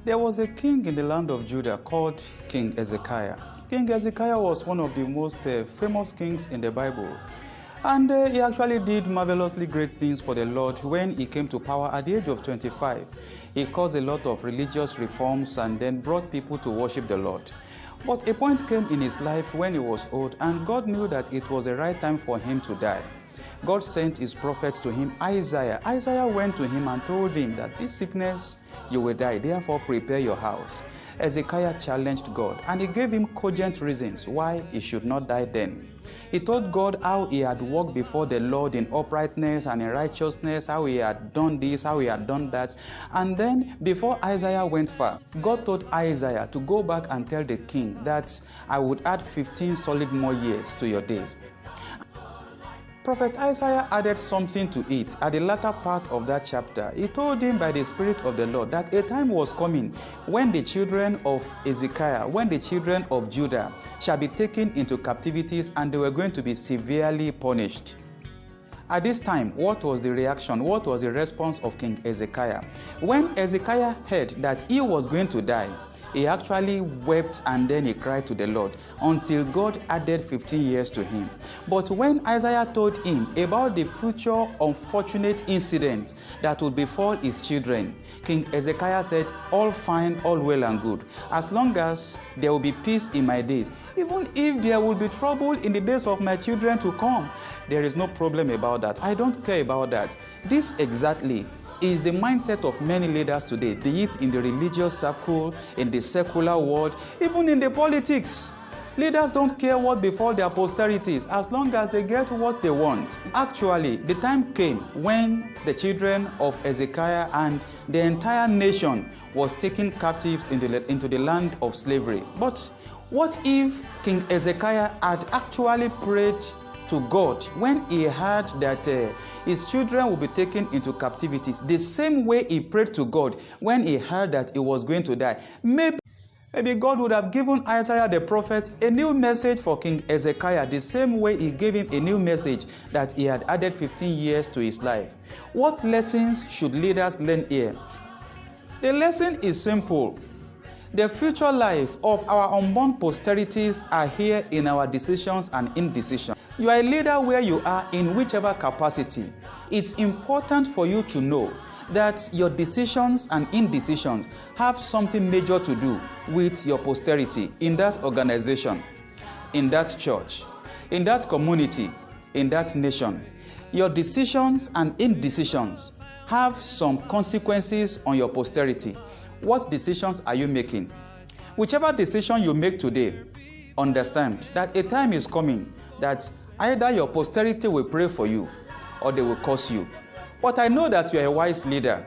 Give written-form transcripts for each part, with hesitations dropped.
There was a king in the land of Judah called King Hezekiah. King Hezekiah was one of the most famous kings in the Bible. And he actually did marvelously great things for the Lord when he came to power at the age of 25. He caused a lot of religious reforms and then brought people to worship the Lord. But a point came in his life when he was old, and God knew that it was the right time for him to die. God sent his prophet to him, Isaiah. Isaiah went to him and told him that this sickness, you will die, therefore prepare your house. Hezekiah challenged God, and he gave him cogent reasons why he should not die then. He told God how he had walked before the Lord in uprightness and in righteousness, how he had done this, how he had done that. And then, before Isaiah went far, God told Isaiah to go back and tell the king that I would add 15 solid more years to your days. Prophet Isaiah added something to it at the latter part of that chapter. He told him by the Spirit of the Lord that a time was coming when the children of Hezekiah, when the children of Judah shall be taken into captivities, and they were going to be severely punished. At this time, what was the reaction? What was the response of King Hezekiah? When Hezekiah heard that he was going to die, he actually wept and then he cried to the Lord until God added 15 years to him. But when Isaiah told him about the future unfortunate incident that would befall his children, King Hezekiah said, all fine, all well and good, as long as there will be peace in my days. Even if there will be trouble in the days of my children to come, there is no problem about that. I don't care about that. This exactly is the mindset of many leaders today, be it in the religious circle, in the secular world, even in the politics. Leaders don't care what befall their posterities as long as they get what they want. Actually, the time came when the children of Hezekiah and the entire nation was taken captives into the land of slavery. But what if King Hezekiah had actually prayed to God when he heard that his children will be taken into captivities, the same way he prayed to God when he heard that he was going to die? Maybe God would have given Isaiah the prophet a new message for King Hezekiah, the same way he gave him a new message that he had added 15 years to his life. What lessons should leaders learn here? The lesson is simple. The future life of our unborn posterities are here in our decisions and indecisions. You are a leader where you are in whichever capacity. It's important for you to know that your decisions and indecisions have something major to do with your posterity in that organization, in that church, in that community, in that nation. Your decisions and indecisions have some consequences on your posterity. What decisions are you making? Whichever decision you make today, understand that a time is coming that either your posterity will pray for you or they will curse you. But I know that you are a wise leader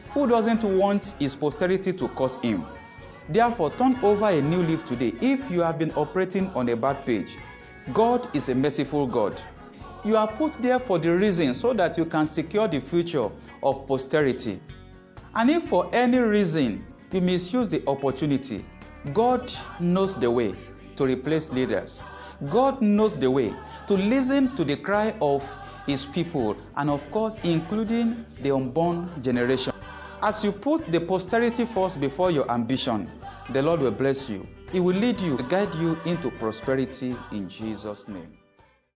who doesn't want his posterity to curse him. Therefore, turn over a new leaf today if you have been operating on a bad page. God is a merciful God. You are put there for the reason so that you can secure the future of posterity. And if for any reason you misuse the opportunity, God knows the way to replace leaders. God knows the way to listen to the cry of his people, and of course including the unborn generation. As you put the posterity first before your ambition, the Lord will bless you. He will lead you, guide you into prosperity in Jesus' name.